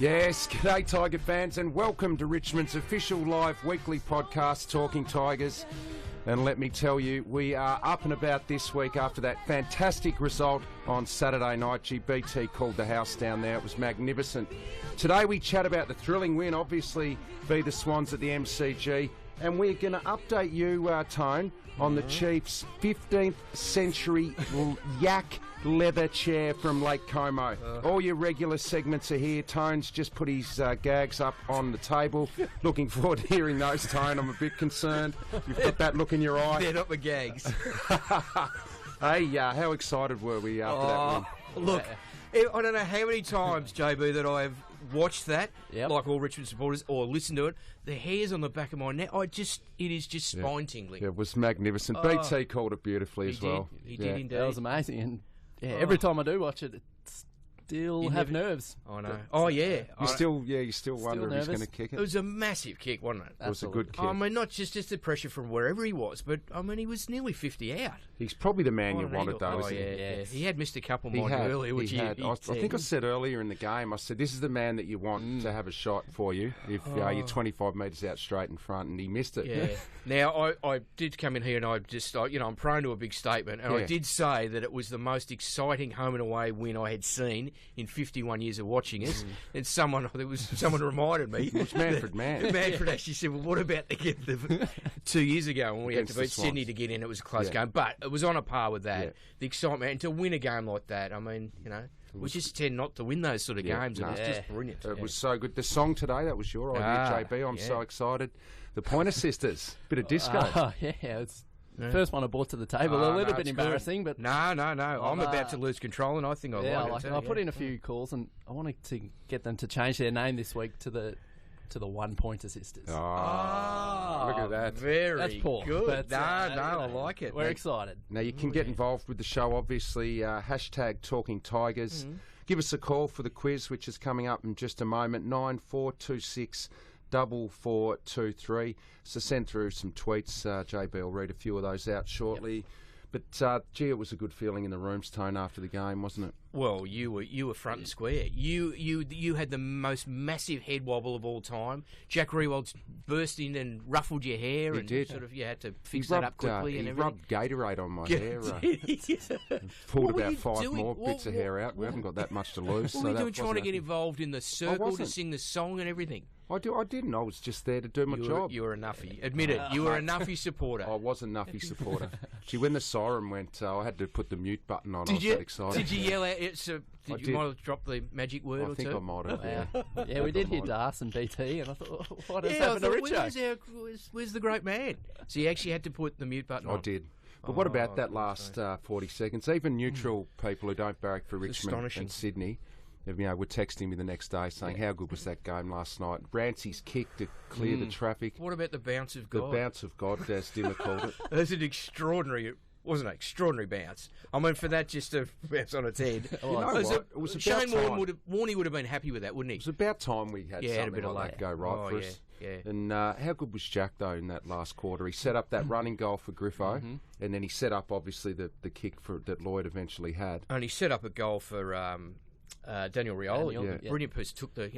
Yes, g'day Tiger fans and welcome to Richmond's official live weekly podcast, Talking Tigers. And let me tell you, we are up and about this week after that fantastic result on Saturday night. GBT called the house down there. It was magnificent. Today we chat about the thrilling win, obviously, v the Swans at the MCG. And we're going to update you, Tone, on the Chiefs' 15th century yak leather chair from Lake Como. All your regular segments are here. Tone's just put his gags up on the table. Looking forward to hearing those, Tone. I'm a bit concerned. You've got that look in your eye. They're not my gags. Hey, how excited were we after that win? Look, I don't know how many times, JB, that I've watched that, like all Richmond supporters, or listened to it. The hairs on the back of my neck, it is just spine-tingling. Yeah, it was magnificent. BT called it beautifully as well. He did indeed. That was amazing. And every time I do watch it, still have nerves. I know. Oh, yeah. You still wonder if he's going to kick it. It was a massive kick, wasn't it? It was a good kick. I mean, not just the pressure from wherever he was, but, I mean, he was nearly 50 out. He's probably the man you wanted, though, isn't he? Yeah. He had missed a couple earlier, which he had. I think I said earlier in the game, I said, this is the man that you want to have a shot for you if you're 25 metres out straight in front, and he missed it. Yeah. Now, I did come in here and I'm prone to a big statement, and I did say that it was the most exciting home and away win I had seen in 51 years of watching it. And someone reminded me. It was Manfred Mann. Manfred actually said, well, what about the 2 years ago when we had to beat Sydney to get in? It was a close game. But it was on a par with that. Yeah. The excitement. And to win a game like that, I mean, we just tend not to win those sort of games. And it's just brilliant. It was so good. The song today, that was your idea, JB. I'm so excited. The Pointer Sisters. Bit of disco. It's first one I brought to the table. A little bit embarrassing, but no. I'm about to lose control, and I think I like it. I put in a few calls, and I wanted to get them to change their name this week to the One Pointer Sisters. Oh, look at that! That's poor. Good. No, I like it. We're excited. Now you can get involved with the show. Obviously, hashtag Talking Tigers. Give us a call for the quiz, which is coming up in just a moment. 9426 4423. So send through some tweets. JB will read a few of those out shortly. But it was a good feeling in the rooms, Tone, after the game, wasn't it? Well, you were front and square. You had the most massive head wobble of all time. Jack Rewald burst in and ruffled your hair, and did. You had to fix that up quickly. And everything. He rubbed Gatorade on my hair. Pulled about 5 more bits of hair out. We haven't got that much to lose. What were you doing trying to get involved in the circle to sing the song and everything? I didn't. I was just there to do my job. You were a Nuffy. Admit it. You were a Nuffy supporter. I was a Nuffy supporter. When the siren went, I had to put the mute button on. I was that excited. Did you yell out? Did you might have dropped the magic word or two? I think I might have. Yeah, we did hear Das and BT, and I thought, what has happened to Richo? Where's the great man? So you actually had to put the mute button on. I did. But what about that last 40 seconds? Even neutral people who don't barrack for Richmond and Sydney, were texting me the next day saying, how good was that game last night? Rancy's kick to clear the traffic. What about the bounce of God? The bounce of God, as Dimmer called it. It was an extraordinary bounce. I mean, for that just to bounce on its head. It was about Shane time. Warney would have been happy with that, wouldn't he? It was about time we had something like that go right for us. Yeah. And how good was Jack, though, in that last quarter? He set up that running goal for Griffo, and then he set up, obviously, the kick that Lloyd eventually had. And he set up a goal for Daniel Rioli. Brilliant piece. Took the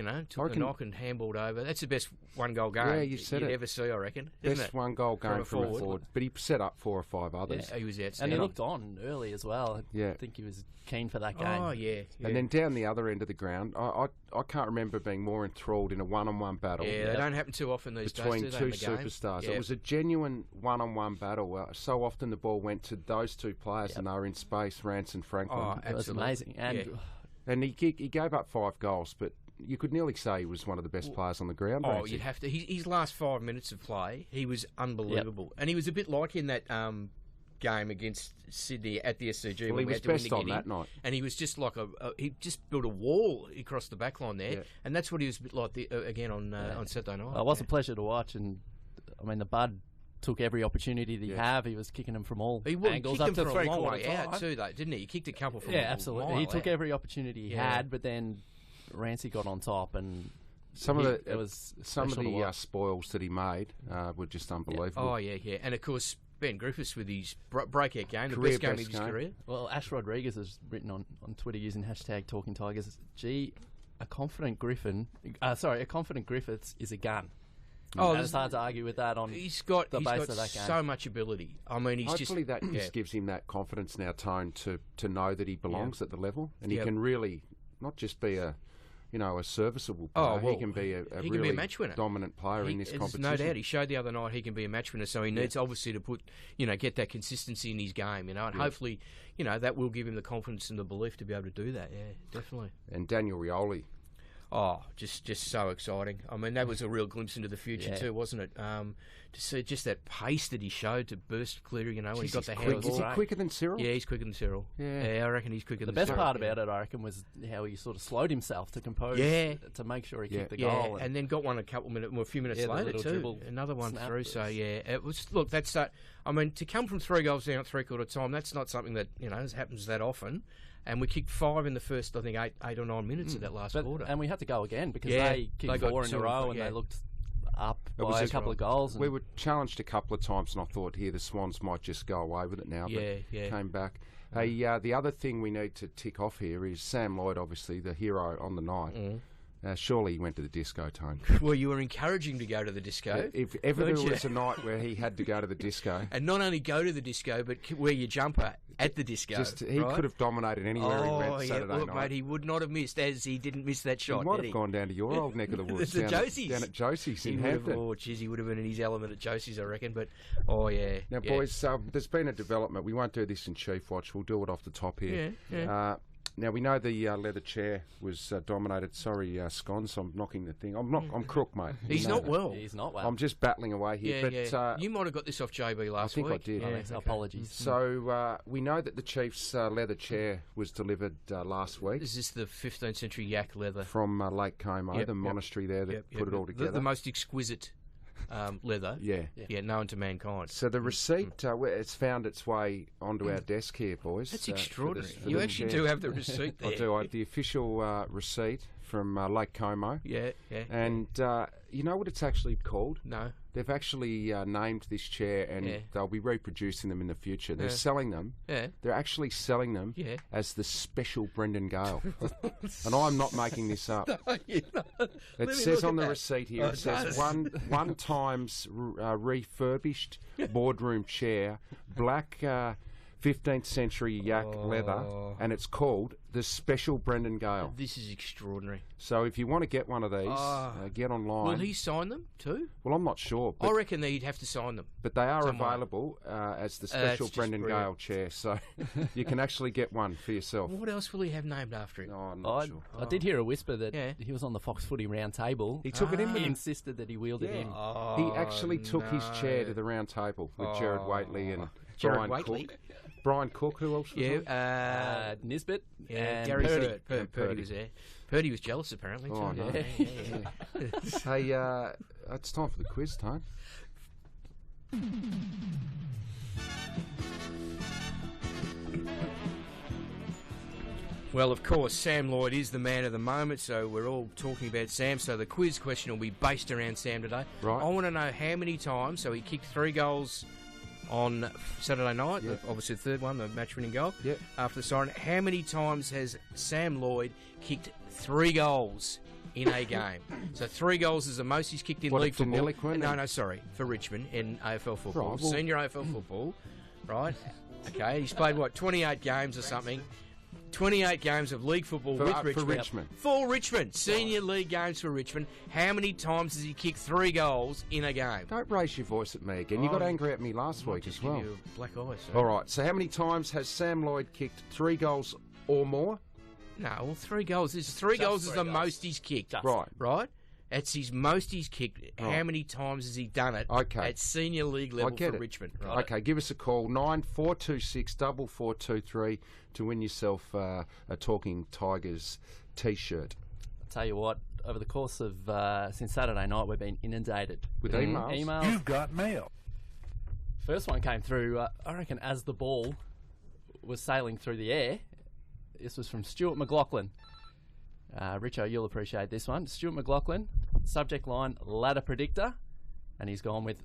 knock and handballed over. That's the best one-goal game you'd ever see, I reckon. Best one-goal game from a forward. But he set up 4 or 5 others. Yeah, he was outstanding. And he looked on early as well. I think he was keen for that game. Oh, yeah. And then down the other end of the ground, I can't remember being more enthralled in a one-on-one battle. Yeah, they don't happen too often these days, between two superstars. It was a genuine one-on-one battle. So often the ball went to those two players and they were in space, Rance and Franklin. Oh, absolutely. It was amazing. And he gave up 5 goals, but you could nearly say he was one of the best players on the ground. Oh, you'd have to. His last 5 minutes of play, he was unbelievable. And he was a bit like in that game against Sydney at the SCG. Well, he was best on that night. And he was just like he just built a wall across the back line there. Yeah. And that's what he was a bit like again on Saturday night. It was a pleasure to watch. And, I mean, the Bud took every opportunity that he have. He was kicking them from all angles up to 3/4 out too, though, didn't he? He kicked a couple from absolutely. He took every opportunity he had, but then Rancy got on top, and some of the spoils that he made were just unbelievable. Oh yeah, and of course Ben Griffiths with his breakout game, the best game of his career. Well, Ash Rodriguez has written on Twitter using hashtag Talking Tigers. a confident Griffiths is a gun. Oh, and it's hard to argue with that on he's got the base of that game. So much ability. I mean, he's hopefully that just gives him that confidence now, Tone, to know that he belongs at the level, and he can really not just be a serviceable player. He can be a really match winner. Dominant player in this competition. There's no doubt. He showed the other night he can be a match winner, so he needs obviously to get that consistency in his game, and hopefully, that will give him the confidence and the belief to be able to do that. Yeah, definitely. And Daniel Rioli. Oh, just so exciting. I mean, that was a real glimpse into the future too, wasn't it? To see just that pace that he showed to burst clear, when he got the hands. Is he quicker than Cyril? Yeah, he's quicker than Cyril. Yeah, I reckon he's quicker than Cyril. The best part about it, I reckon, was how he sort of slowed himself to compose to make sure he kicked the goal. And then got one a few minutes later too. Another one through. So, it was, look, that's that. I mean, to come from 3 goals down at three-quarter time, that's not something that, happens that often. And we kicked 5 in the first, I think, 8 or 9 minutes of that last quarter. And we had to go again because they kicked 4 in a row and they looked up by a couple of goals. We were challenged a couple of times, and I thought, the Swans might just go away with it now. But came back. Hey, the other thing we need to tick off here is Sam Lloyd, obviously, the hero on the night. Surely he went to the disco, Tone. Well, you were encouraging to go to the disco. If ever there was a night where he had to go to the disco. And not only go to the disco, but wear your jumper at the disco. He could have dominated anywhere he went Saturday night. Mate, he would not have missed, as he didn't miss that shot. He might have gone down to your old neck of the woods. Down at Josie's in Hampton. He would have been in his element at Josie's, I reckon. But, Now, boys, there's been a development. We won't do this in Chief Watch. We'll do it off the top here. Now, we know the leather chair was dominated. Sorry, Scones, I'm knocking the thing. I'm crook, mate. He's not well. He's not well. I'm just battling away here. You might have got this off JB last week. I think I did. Apologies. So we know that the Chiefs' leather chair was delivered last week. Is this the 15th century yak leather? From Lake Como, the monastery there that put it all together. The most exquisite leather, known to mankind. So the receipt, it's found its way onto our desk here, boys. That's extraordinary. You actually do have the receipt there. I do. I have the official receipt from Lake Como. And you know what it's actually called? No. They've actually named this chair, and they'll be reproducing them in the future. They're selling them. They're actually selling them as the special Brendan Gale. And I'm not making this up. It says on the receipt here, it says one times refurbished boardroom chair, black 15th century yak leather, and it's called the Special Brendan Gale. This is extraordinary. So if you want to get one of these, get online. Will he sign them too? Well, I'm not sure. I reckon that he'd have to sign them. But they are available as the Special Brendan Gale chair, so you can actually get one for yourself. What else will he have named after him? I'm not sure. I did hear a whisper that he was on the Fox Footy round table. He took it in with him. He insisted that he wheeled it in. He actually took his chair to the round table with Jared Waitley and Jared Brian Waitley? Cook. Brian Cook, who else was on? Nisbet. And Gary Purdy was there. Purdy was jealous, apparently. Oh, no. Hey, it's time for the quiz, Tone. Well, of course, Sam Lloyd is the man of the moment, so we're all talking about Sam. So the quiz question will be based around Sam today. Right. I want to know how many times, so he kicked 3 goals on Saturday night, obviously the third one, the match-winning goal, after the siren. How many times has Sam Lloyd kicked 3 goals in a game? So 3 goals is the most he's kicked in league football. For Richmond in AFL football, right, senior AFL football, right? Okay, he's played, 28 games or something. 28 games of league football with Richmond. For Richmond. For Richmond. Senior league games for Richmond. How many times has he kicked 3 goals in a game? Don't raise your voice at me again. You got angry at me last week as well. You black eyes. So. All right, so how many times has Sam Lloyd kicked 3 goals or more? No, well, 3 goals. 3 goals is the most he's kicked. Right? That's his most he's kicked. Right. How many times has he done it at senior league level for Richmond? Right. Okay, give us a call, 9426 4423 to win yourself a Talking Tigers T-shirt. I'll tell you what, over the course of since Saturday night, we've been inundated with emails. You've got mail. First one came through, I reckon, as the ball was sailing through the air. This was from Stuart McLaughlin. Richo, you'll appreciate this one. Stuart McLaughlin, subject line, ladder predictor, and he's gone with,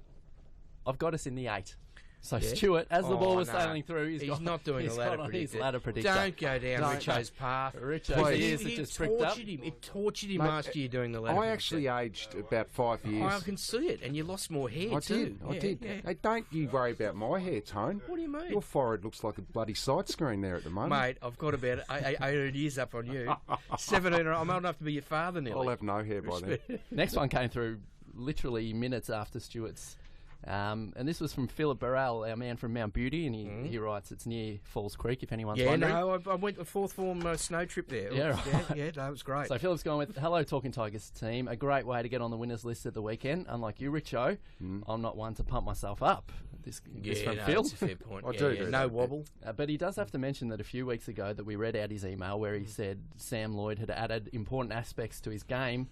I've got us in the 8. So Stuart, as the ball was sailing through, he's not doing a ladder predictor. Don't go down Richo's path. Richo's ears it just pricked up. It tortured him last year doing the ladder I predictor. actually aged about 5 years. I can see it, and you lost more hair I too. did. Hey, don't you worry about my hair, Tone. What do you mean? Your forehead looks like a bloody sight screen there at the moment. Mate, I've got about 8 years up on you. 17, I'm old enough to be your father nearly. I'll have no hair by then. Next one came through literally minutes after Stuart's. And this was from Philip Burrell, our man from Mount Beauty, and he writes it's near Falls Creek, if anyone's wondering. Yeah, no, I went to fourth form snow trip there. Yeah, right. No, it was great. So Philip's gone with, hello Talking Tigers team, a great way to get on the winners list at the weekend. Unlike you, Richo, I'm not one to pump myself up. This from Phil. That's a fair point. I do no that. wobble. But he does have to mention that a few weeks ago that we read out his email where he said Sam Lloyd had added important aspects to his game,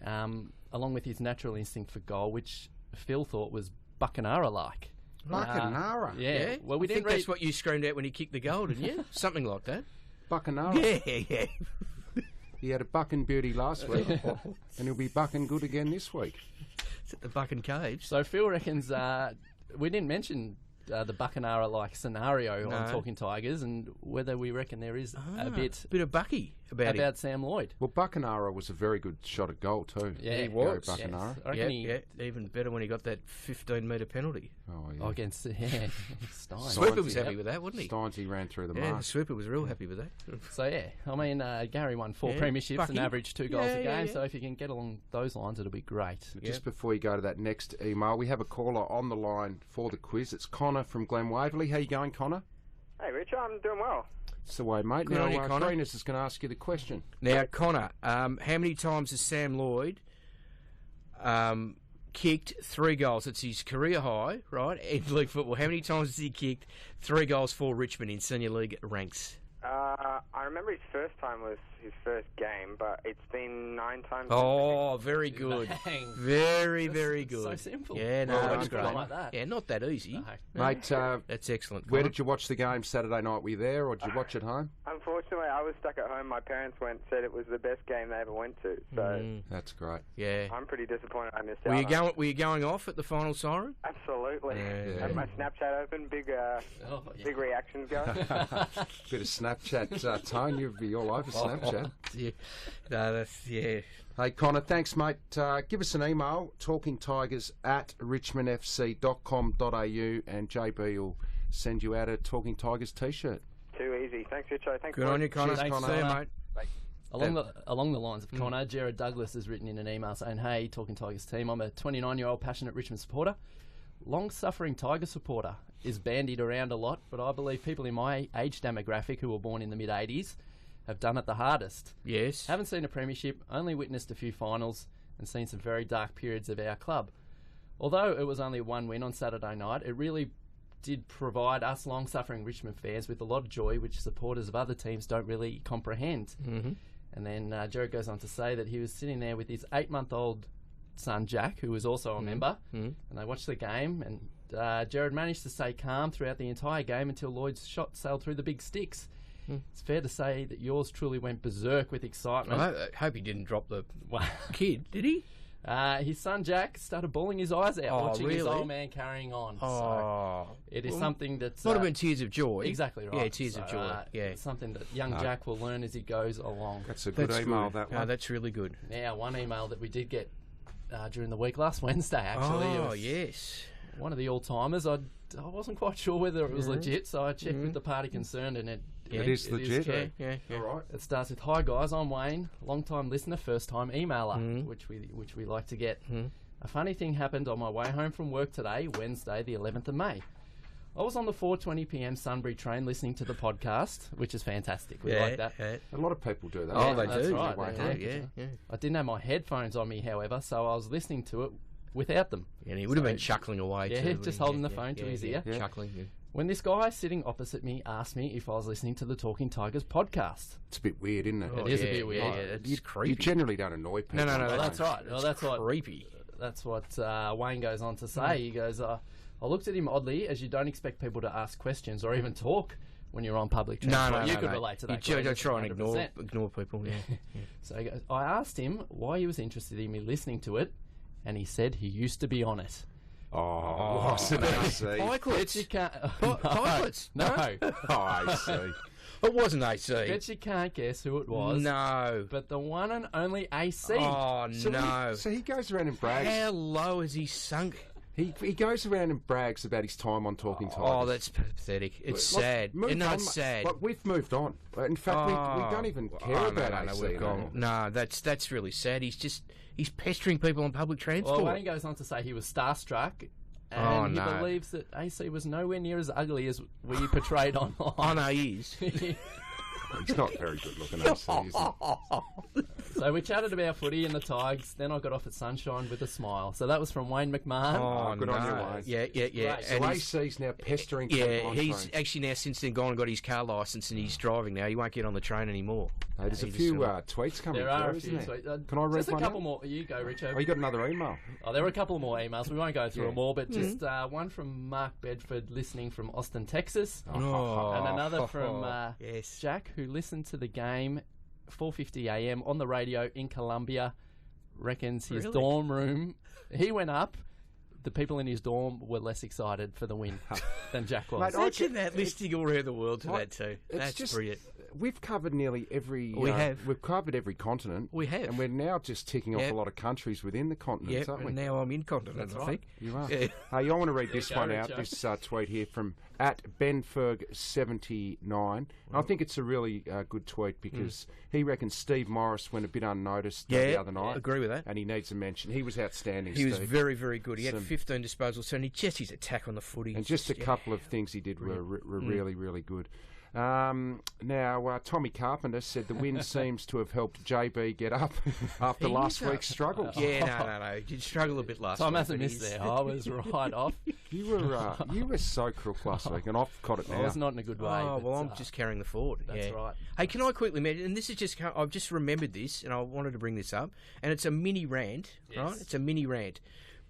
along with his natural instinct for goal, which Phil thought was Buccanara-like. Buccanara? Yeah. Well, we I think that's what you screamed out when he kicked the goal, didn't you? Something like that. Buccanara. Yeah. He had a bucking beauty last week, and he'll be bucking good again this week. It's at the Bucking Caves. So Phil reckons we didn't mention the Buccanara-like scenario on Talking Tigers, and whether we reckon there is a bit of Bucky about Sam Lloyd. Well, Buccanara was a very good shot at goal too. Yeah, he was. Go Buccanara. I reckon even better when he got that 15-metre penalty. Oh, yeah. Against Stein. Sweeper was happy with that, wasn't he? Steinsy ran through the Yeah, mark. Sweeper was real happy with that. So, yeah, I mean, Gary won 4 premierships Bucky. and averaged 2 goals a game, Yeah. so if you can get along those lines, it'll be great. Just before you go to that next email, we have a caller on the line for the quiz. It's Connor from Glen Waverley. How you going, Connor? Hey, Richard, I'm doing well. It's the way, mate. Good on you, Connor. Greeners is going to ask you the question. Now, Connor, how many times has Sam Lloyd kicked 3 goals? It's his career high, right, in league football. How many times has he kicked 3 goals for Richmond in senior league ranks? I remember his first time was his first game, but it's been 9 times. Oh, very good. Bang. Very, very good. So simple. Yeah, no, Well that's done, great. like that. Yeah, not that easy. No. Mate, That's excellent. where Connor. did you watch the game Saturday night? Were you there, or did you watch at home? Unfortunately, I was stuck at home. My parents said it was the best game they ever went to. So That's great. Yeah. I'm pretty disappointed I missed Were out. you going? Were you going off at the final siren? Absolutely. Yeah. Had my Snapchat open, big reactions going. Bit of Snapchat tone. You'd be all over Snapchat. Yeah. No, that's Hey, Connor, thanks, mate. Give us an email, talkingtigers@richmondfc.com.au, and JB will send you out a Talking Tigers T-shirt. Too easy. Thanks, Richard. Thanks, Good on you, Connor. Cheers, See Connor. you, mate. Along the lines of Connor, Jared Douglas has written in an email saying, hey, Talking Tigers team, I'm a 29-year-old passionate Richmond supporter. Long-suffering Tiger supporter is bandied around a lot, but I believe people in my age demographic who were born in the mid-'80s have done it the hardest. Yes. Haven't seen a premiership, only witnessed a few finals and seen some very dark periods of our club. Although it was only 1 win on Saturday night, it really did provide us long-suffering Richmond fans with a lot of joy, which supporters of other teams don't really comprehend. Mm-hmm. And then Jared goes on to say that he was sitting there with his 8-month-old son Jack, who was also a member, and they watched the game, and Jared managed to stay calm throughout the entire game until Lloyd's shot sailed through the big sticks. It's fair to say that yours truly went berserk with excitement. I hope he didn't drop the kid, did he? His son Jack started bawling his eyes out watching his really? old man carrying on. Oh. So it is something that's... Might have been tears of joy. Exactly right. Yeah, tears of joy. Yeah. It's something that young Jack will learn as he goes along. That's a good email, that one. No, that's really good. Now, one email that we did get during the week last Wednesday, actually. It Oh, was yes. one of the all-timers. I wasn't quite sure whether it was legit, so I checked with the party concerned, and it is legit. Yeah. All right. It starts with, hi guys, I'm Wayne, long-time listener, first-time emailer, which we like to get. A funny thing happened on my way home from work today, Wednesday, the 11th of May. I was on the 4:20 p.m. Sunbury train listening to the podcast, which is fantastic. We like that. Yeah. A lot of people do that. Oh, they that's do. right, They they do, yeah. I didn't have my headphones on me, however, so I was listening to it without them. And he would have been chuckling away Yeah, too. just holding the phone to his ear. Yeah. Chuckling. Yeah. When this guy sitting opposite me asked me if I was listening to the Talking Tigers podcast. It's a bit weird, isn't it? It is a bit weird. Yeah, it's You creepy. generally don't annoy people. No, Well, that's right. Well, that's what creepy. That's what Wayne goes on to say. He goes, I looked at him oddly, as you don't expect people to ask questions or even talk when you're on public transport. You could relate to that. You try and 100%. ignore people. Yeah. So he goes, I asked him why he was interested in me listening to it, and he said he used to be on it. Oh, wasn't AC. Pikelets. You can't. Pikelets. No. Oh, AC. It wasn't AC. Bet you can't guess who it was. No. But the one and only AC. Oh, no. So he goes around and brags. How low has he sunk? He goes around and brags about his time on Talking Tigers. Oh, that's pathetic. It's sad. It's sad. Like, we've moved on. In fact, we don't even care about AC. We've gone. No, that's really sad. He's pestering people on public transport. Well, Wayne goes on to say he was starstruck. And he believes that AC was nowhere near as ugly as we portrayed online. I know he is. He's not very good looking, AC, is he? So we chatted about footy and the Tigers. Then I got off at Sunshine with a smile. So that was from Wayne McMahon. Oh, good on you, Wayne. Yeah. Right, so AC's now pestering people on he's trains. actually now since then gone and got his car licence and he's driving now. He won't get on the train anymore. Hey, there's a few tweets coming There are through, a few isn't there? tweets. Can I read Just a one couple out? more. You go, Richo. Oh, you got another email? Oh, there were a couple more emails. We won't go through Yeah. them all, but just one from Mark Bedford listening from Austin, Texas. Oh. And another from Yes. Jack, who listened to the game 4:50 a.m. on the radio in Columbia, reckons his Really? dorm room, he went up, the people in his dorm were less excited for the win than Jack was. Mate, Imagine that listing all around the world to that too. It's That's just, brilliant. We've covered nearly every. We have. We've covered every continent. We have. and we're now just ticking off Yep. a lot of countries within the continents, Yeah, aren't we? and now I'm incontinent, I think. You are. Yeah. Hey, I want to read this go, one out. Richo. This tweet here from @benferg79. I think it's a really good tweet because he reckons Steve Morris went a bit unnoticed the other night. agree with that. And he needs a mention. He was outstanding. He was Steve. very, very good. He had Some- 15 disposals, and just his attack on the footy. And just a couple of things he did were really, really good. Now, Tommy Carpenter said the win seems to have helped JB get up after last week's struggles. Yeah, no. You'd struggle a bit last Tom week. hasn't but missed he's- there. I was right off. You were so crook last week, and I've got it now. I was not in a good way. Oh, but, well, I'm just carrying the forward. that's yeah. right. Hey, can I quickly mention, and this is just, I've just remembered this, and I wanted to bring this up, and it's a mini rant, right? It's a mini rant.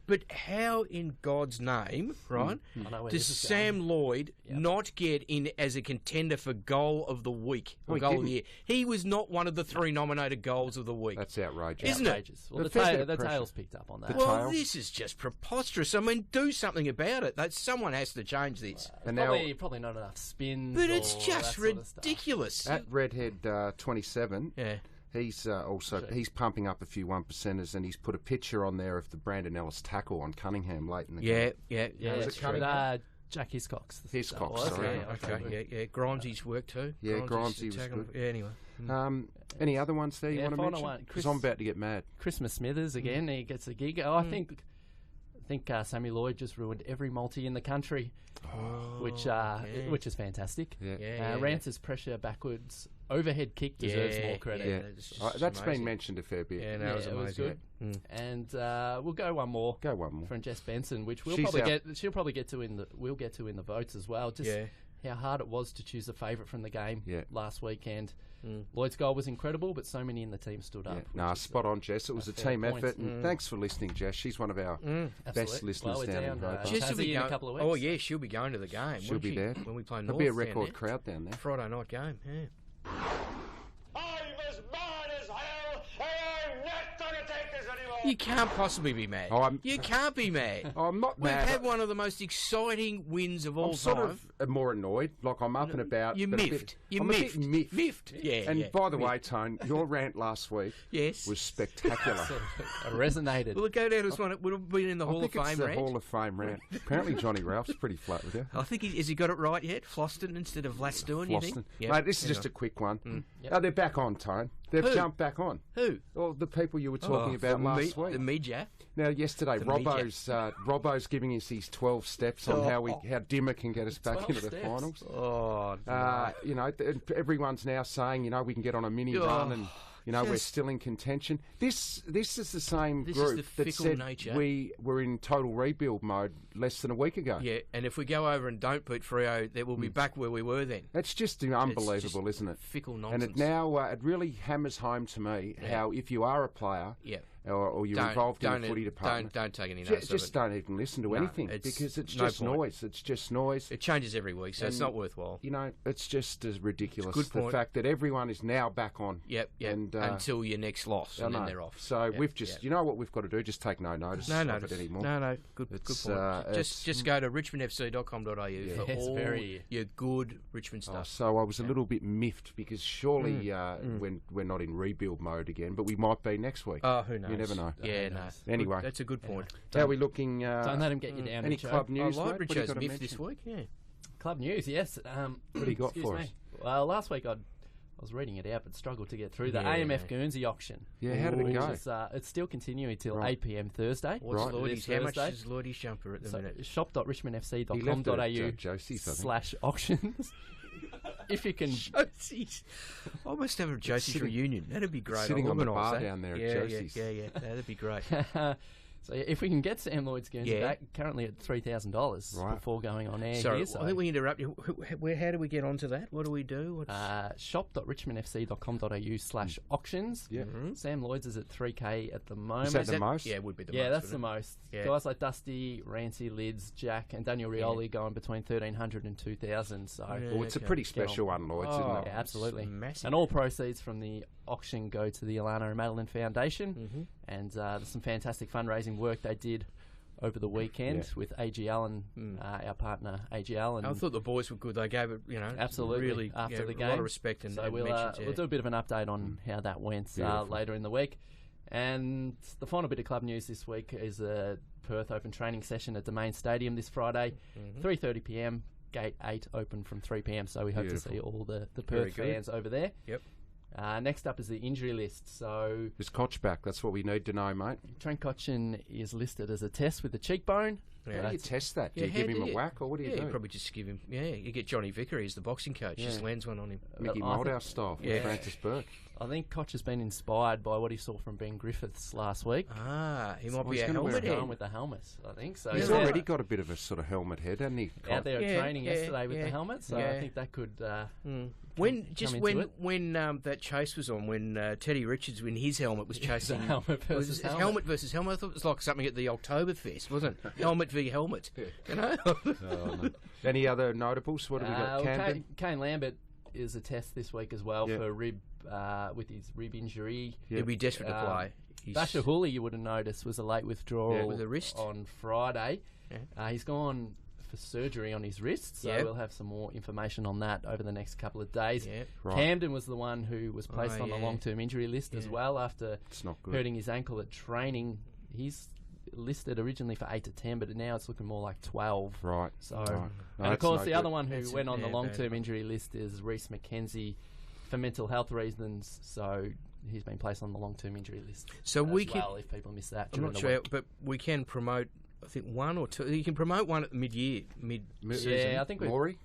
But how in God's name, right, I know where does this is Sam Lloyd not get in as a contender for goal of the week or he goal of didn't. the year? He was not one of the 3 nominated goals of the week. That's outrageous. Isn't it? Outrageous. Well, The the, fair bit of the pressure. tail's picked up on that. Well, tail. this is just preposterous. I mean, do something about it. Someone has to change this. And now, Probably not enough spins. But it's or just that sort of stuff. ridiculous. at Redhead 27, Yeah. he's he's pumping up a few 1%ers, and he's put a picture on there of the Brandon Ellis tackle on Cunningham late in the game. Yeah. Yeah, Was that's it true. Cunningham? Jack Hiscox. Hiscox, was, sorry. yeah, Okay. Grimesy's work too. Yeah, Grimesy was tackling- good. Yeah, anyway. Any other ones there you Yeah, want to final mention? one. Because Chris- I'm about to get mad. Christmas Smithers again. He gets a gig. Oh, I think Sammy Lloyd just ruined every multi in the country, which is fantastic. Yeah. Rance's pressure backwards overhead kick deserves more credit. Yeah. That's just That's been amazing. mentioned a fair bit. Yeah, no, Yeah, it was it was amazing. good. And we'll go one more. Go one more. From Jess Benson, which we'll She's probably out. get. She'll probably get to we'll get to in the votes as well. Just Yeah. how hard it was to choose a favourite from the game Yeah. last weekend. Lloyd's goal was incredible, but so many in the team stood up. Yeah. which is Spot on, Jess. It was a fair team point. effort, and thanks for listening, Jess. She's one of our best Absolutely. listeners Well, we're down in down to Hobart. Jess will be Tassie in a go- couple of weeks. Oh yeah, she'll be going to the game. She'll won't be she? there. When we play There'll North. be a down record there. crowd down there. Friday night game. Yeah. I'm as mad as hell, and I'm not going to take this anymore. You can't possibly be mad. You can't be mad. I'm not We've mad. had one of the most exciting wins of all I'm sort time. of more annoyed. Like I'm up and about. You but a bit- miffed. You I'm a bit miffed. miffed. Yeah. And yeah. by the way, Tone, your rant last week Yes. was spectacular. resonated. Will it go down as one? It would have been in the I Hall of think it's Fame the rant. Hall of Fame rant. Apparently, Johnny Ralph's pretty flat with you. I think has he got it right yet? Floston instead of Vlastuin, you think? Floston. Yep. Mate, this is Hang just a on. quick one. Oh, they're back on, Tone. They've Who? jumped back on. Who? Well, the people you were talking about the last week. The media. Now, yesterday, The Robbo's giving us his 12 steps on how Dimmer can get us back 12 into the steps. finals. Oh, Everyone's now saying, we can get on a mini run and, we're still in contention. This is the same This is group the that fickle said nature. we were in total rebuild mode less than a week ago. yeah. And if we go over and don't beat Freo, then we'll be back where we were then. That's just It's unbelievable, just isn't it? Fickle And nonsense. it now it really hammers home to me how if you are a player Yeah. or you're involved in the footy department. Don't take any notice. Just don't even listen to anything because it's just noise. It's just noise. It changes every week, so it's not worthwhile. You know, it's just as ridiculous. Good point. The fact that everyone is now back on. Yep. And, until your next loss, and then they're off. So we've just, you know what we've got to do? Just take no notice of it anymore. No. Good point. Just go to richmondfc.com.au for all your good Richmond stuff. So I was a little bit miffed because surely when we're not in rebuild mode again, but we might be next week. Oh, who knows? You never know. Yeah, no. Anyway. That's a good point. How are we looking? Don't let him get you down. Any club news? I like Richo's miff this week, Club news, yes. What do you got for us? Well, last week I was reading it out but struggled to get through the AMF Guernsey auction. Yeah, how did it go? It's still continuing till 8 p.m. Thursday. What's Lloydie's? How much is Lloydie's jumper at the minute? shop.richmondfc.com.au/auctions. If you can... Josie's. I must have a Josie's reunion. That'd be great. Sitting on the bar down there at Josie's. Yeah. That'd be great. So if we can get Sam Lloyd's Guernsey back, currently at $3,000 before going on air. Sorry, here, so I think we interrupt you. How do we get onto that? What do we do? Shop.richmondfc.com.au/auctions. Sam Lloyd's is at $3K at the moment. Is that the most? Yeah, it would be the most. Yeah, that's the most. Yeah. Guys like Dusty, Rancy, Lids, Jack, and Daniel Rioli going between $1,300 and $2,000. So it's a pretty special one, Lloyd's, isn't it? Yeah, absolutely. Massive. And all proceeds from the auction go to the Alana and Madeline Foundation. And there's some fantastic fundraising work they did over the weekend with AGL and our partner AGL. And I thought the boys were good. They gave it, absolutely really after the game. A lot of respect. And so we'll do a bit of an update on how that went later in the week. And the final bit of club news this week is a Perth Open training session at Domain Stadium this Friday, 3:30 p.m. Gate 8 open from 3 p.m. So we hope to see all the Perth fans over there. Yep. Next up is the injury list. So is Koch back? That's what we need to know, mate. Trent Cotchin is listed as a test with the cheekbone. How do you test that? Do you give him a whack, or what do you do? You probably just give him... Yeah, you get Johnny Vickery as the boxing coach. Just lands one on him. Mickey Moldhouse style from Francis Burke. I think Koch has been inspired by what he saw from Ben Griffiths last week. He might be a helmet head. With the helmet, I think. So he's already got a bit of a sort of helmet head, hasn't he? Out there training yesterday with the helmet, so I think that could... When that chase was on, when Teddy Richards, when his helmet was chasing... helmet versus helmet. Helmet versus helmet. I thought it was like something at the Oktoberfest, wasn't it? Helmet v helmet. You know? No. Any other notables? What have we got? Camden? Kane Lambert is a test this week as well for rib, with his rib injury. He'll be desperate to play. Basher Hooley, you would have noticed, was a late withdrawal with the wrist on Friday. He's gone for surgery on his wrist, so we'll have some more information on that over the next couple of days. Camden was the one who was placed on the long-term injury list as well after hurting his ankle at training. He's listed originally for 8 to 10, but now it's looking more like 12. Right. So, and of course, the other one who went on the long-term injury list is Reece McKenzie for mental health reasons. So he's been placed on the long-term injury list. So we can, if people miss that, I'm not sure, but we can promote. I think one or two. You can promote one at the mid-season. Yeah, I think Maury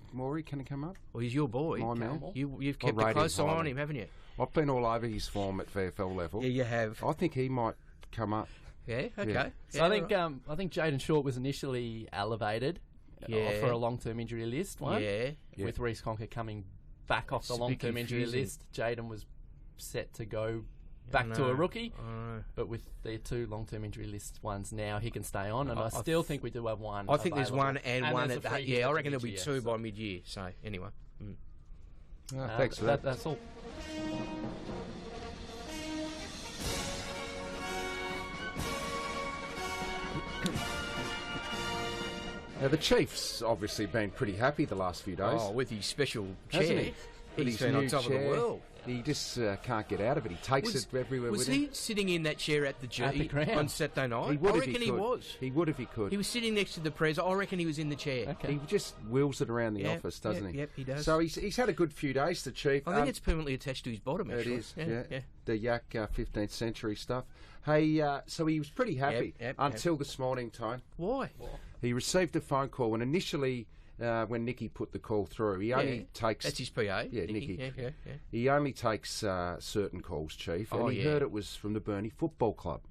can he come up? Well, he's your boy. My man. You've kept a close eye on him, haven't you? I've been all over his form at VFL level. Yeah, you have. I think he might come up. Yeah. Okay. Yeah. So I think Jaden Short was initially elevated for a long-term injury list one. Yeah. With Reece Conker coming back off the long-term injury list, Jaden was set to go back to a rookie, but with the two long-term injury list ones now, he can stay on, and I still think we do have one. I think there's one and one at that. Yeah, I reckon there'll be two by mid-year. So anyway, thanks for that. That's all. Now, the Chief's obviously been pretty happy the last few days. Oh, with his special chair. Hasn't he? He's been on top of the world. He just can't get out of it. He takes it everywhere with him. Was he sitting in that chair at the ground on Saturday night? He would I reckon he was. He would if he could. He was sitting next to the press. I reckon he was in the chair. Okay. He just wheels it around the office, doesn't he? Yep, he does. So he's had a good few days, the Chief. I think it's permanently attached to his bottom, actually. It is, yeah. The Yak 15th century stuff. Hey, so he was pretty happy until this morning, Tone. Why? He received a phone call, and initially... when Nicky put the call through, he only takes... That's his PA? Yeah, Nicky. Yeah. He only takes certain calls, Chief, and he heard it was from the Burnie Football Club,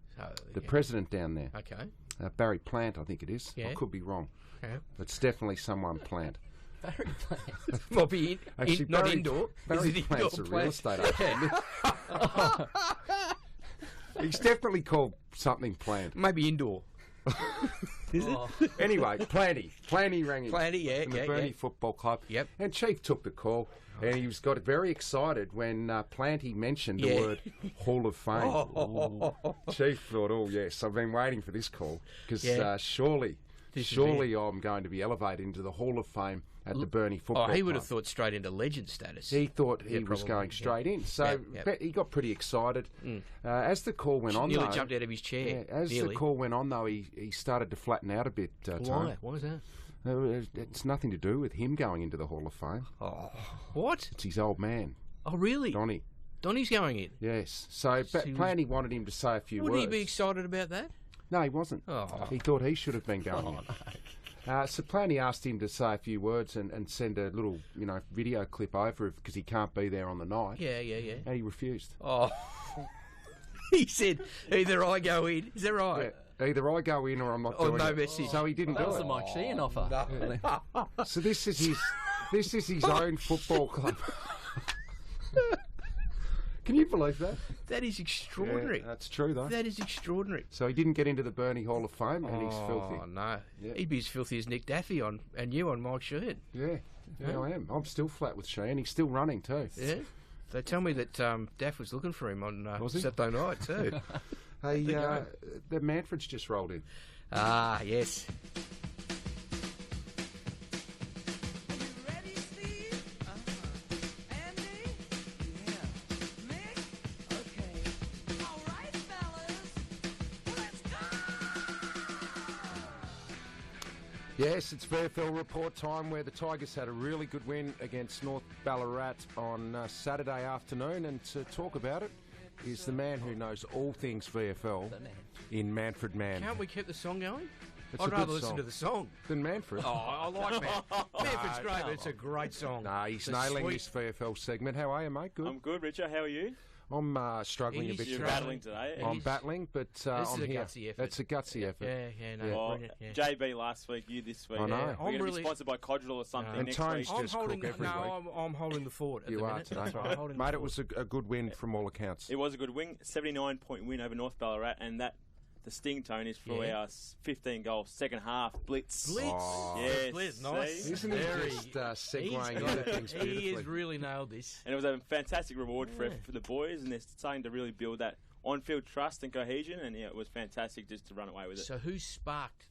the president down there. Okay. Barry Plant, I think it is. Yeah. I could be wrong. Yeah. It's definitely someone Plant. Barry Plant. Bobby, Actually, not indoor. Barry Is it Plant's indoor a real estate agent. He's definitely called something Plant. Maybe indoor. Is it? Anyway, Planty rang him. Planty, yeah, from the yeah, Burnie yeah. Football Club. Yep. And Chief took the call, and he got very excited when Planty mentioned the word Hall of Fame. Chief thought, oh yes, I've been waiting for this call because surely I'm going to be elevated into the Hall of Fame at the Burnie Football Club. He would have thought straight into legend status. He thought he was going straight in, so he got pretty excited. As the call went on, nearly though, jumped out of his chair. the call went on, though, he started to flatten out a bit. Why? Why is that? It's nothing to do with him going into the Hall of Fame. Oh, what? It's his old man, Oh, really? Donnie. Donnie's going in. Yes. So Planty wanted him to say a few Would words. he be excited about that? No, he wasn't. Oh. He thought he should have been going in. So Planty asked him to say a few words and send a little, video clip over because he can't be there on the night. Yeah. And he refused. Oh. He said, either I go in. Is that right? Yeah, either I go in or I'm not doing no it. message. So he didn't That do was it. the Mike Sheehan offer. So this is his own football club. Can you believe that? That is extraordinary. Yeah, that's true, though. That is extraordinary. So he didn't get into the Burnie Hall of Fame, and he's filthy. Oh, no. Yeah. He'd be as filthy as Nick Daffy and you on Mike Sheehan. Yeah, I am. I'm still flat with Sheehan. He's still running, too. Yeah. They tell me that Daff was looking for him on Was he? Saturday night, too. Hey, the Manfred's just rolled in. Ah, yes. Ready, Steve? Andy? Yeah. Nick? Okay. All right, fellas. Let's go! Yes, it's VFL report time where the Tigers had a really good win against North Ballarat on Saturday afternoon, and to talk about it is the man who knows all things VFL in Manfred Mann. Can't we keep the song going? It's I'd a good rather listen song. to the song. Than Manfred. Oh, I like Manfred's great, but it's a great song. Nah, he's It's a nailing sweet- this VFL segment. How are you, mate? Good. I'm good, Richard. How are you? I'm struggling a He's bit You're today. battling today. I'm battling, but This I'm is a here. gutsy effort. That's a gutsy effort. Yeah, no, Oh, brilliant. Yeah. JB last week, you this week. I know. We're I'm going to really- be sponsored by Codral or something And next Tone's week. just cook every week. I'm holding the fort at You the are minute. today. That's right, I'm holding the Mate, it fort. was a good win from all accounts. It was a good win, 79-point win over North Ballarat, and the sting tone is for Yeah. our 15-goal second half blitz. Blitz. Oh. Yes. Blitz, nice. see? Isn't he Very- just He's segueing got into it. things He beautifully? has really nailed this. And it was a fantastic reward for the boys, and they're starting to really build that on-field trust and cohesion, and it was fantastic just to run away with it. So who sparked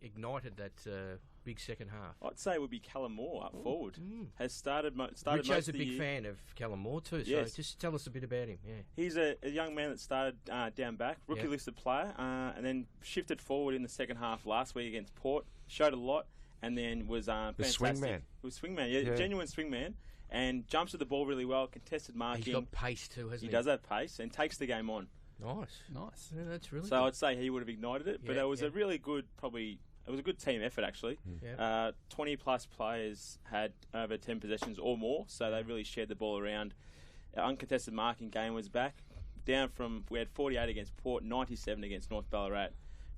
ignited that big second half? I'd say it would be Callum Moore up forward. Has started most Richo's of a the big year. fan of Callum Moore too, so Yes. just tell us a bit about him. Yeah. He's a young man that started down back, rookie Yep. listed player, and then shifted forward in the second half last week against Port. Showed a lot, and then was fantastic. swing man. He was swing man, yeah, genuine swing man, and jumps at the ball really well. Contested marking. He's got pace too, hasn't He he? does have pace and takes the game on. Nice. Nice. Yeah, that's really So good. I'd say he would have ignited it, but Yeah, it was yeah. a really good, it was a good team effort actually. Yeah. 20 plus players had over 10 possessions or more, so they really shared the ball around. Our uncontested marking game was back. We had 48 against Port, 97 against North Ballarat.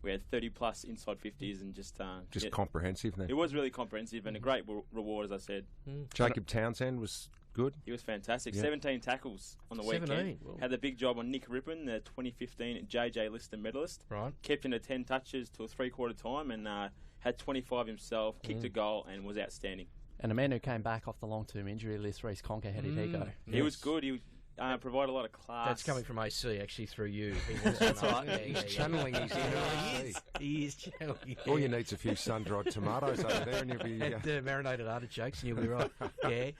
We had 30 plus inside 50s and just comprehensive then. it was really comprehensive and a great reward, as I said. Jacob Townsend was good. He was fantastic. Yeah. 17 tackles on the weekend. 17? Had the big job on Nick Rippon, the 2015 JJ Lister medalist. Right. Kept him to 10 touches till 3/4 time and had 25 himself, kicked a goal and was outstanding. And a man who came back off the long-term injury list, Reece Conker, how did he go? He was good. He provided a lot of class. That's coming from AC actually through you. That's right. Yeah, He's yeah, channeling his inner yeah. AC. He is channeling. All you need's a few sun-dried tomatoes over there and you'll be... And marinated artichokes, and you'll be right.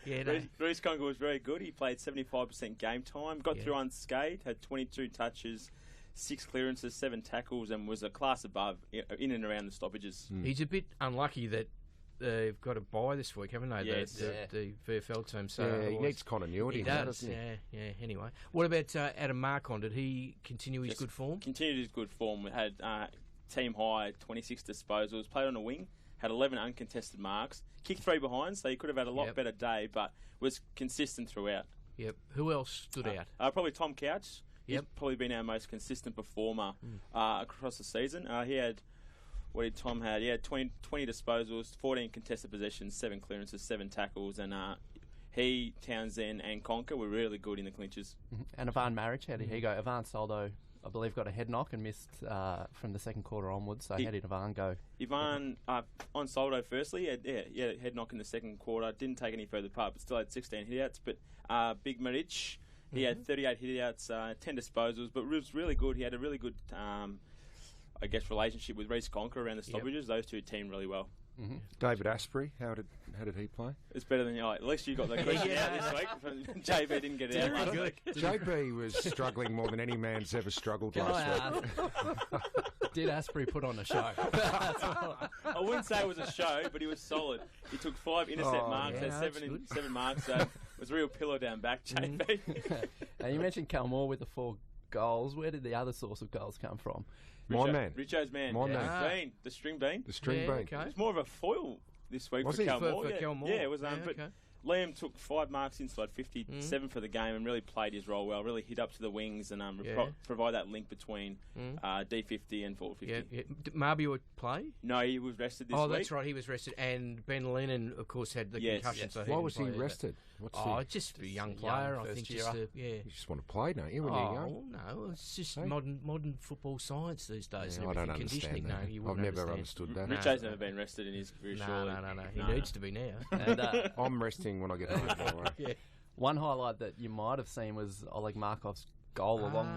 Yeah, no. Reece Conger was very good. He played 75% game time, got through unscathed, had 22 touches, 6 clearances, 7 tackles, and was a class above in and around the stoppages. He's a bit unlucky that they've got a bye this week, haven't they? Yes. The VFL team. So Yeah, he otherwise- needs continuity He now, does. doesn't he? Yeah. Anyway, what about Adam Marcon? Did he continue his Yes. good form? Continued his good form. Had team high 26 disposals, played on a wing, had 11 uncontested marks, kicked 3 behind, so he could have had a lot Yep. better day, but was consistent throughout. Yep. Who else stood out? Probably Tom Couch. He's Yep. probably been our most consistent performer across the season. He had, what did Tom had? He had 20 disposals, 14 contested possessions, 7 clearances, 7 tackles, and he, Townsend, and Conker were really good in the clinches. And Ivan Maric, how did he go? Ivan Soldo I believe, got a head knock and missed from the second quarter onwards, so had Ivan go. Ivan, on Soldo firstly, head knock in the second quarter, didn't take any further part, but still had 16 hitouts. But Big Maric, he had 38 hitouts, 10 disposals, but was really good. He had a really good, relationship with Reece Conker around the stoppages. Those two teamed really well. Mm-hmm. David Asprey, how did he play? It's better than at least you got the question out this week. JB didn't get it out last week. JB was struggling more than any man's ever struggled last week. Did Asprey put on a show? I wouldn't say it was a show, but he was solid. He took 5 intercept marks, had 7 marks, so it was a real pillow down back, JB. Now, you mentioned Calmore with the 4 goals. Where did the other source of goals come from? Richo's man. Bean. The string bean. The string bean. Okay. It was more of a foil this week for Calmore. For Calmore. Yeah, it was. But Liam took 5 marks inside 50, 7 for the game, and really played his role well. Really hit up to the wings and provide that link between D50 and 450. Yeah. Did Marby would play? No, he was rested this week. Oh, that's right, he was rested. And Ben Lennon, of course, had the concussion. Yes. So why was he rested? Just a young player. I think you just want to play, don't you, when you're young? No, it's just modern football science these days. Yeah, and I don't understand that. I've never understood that. Richo's never been rested in his career, surely. No. He needs to be now. And, I'm resting when I get home. Yeah. One highlight that you might have seen was Oleg Markov's goal along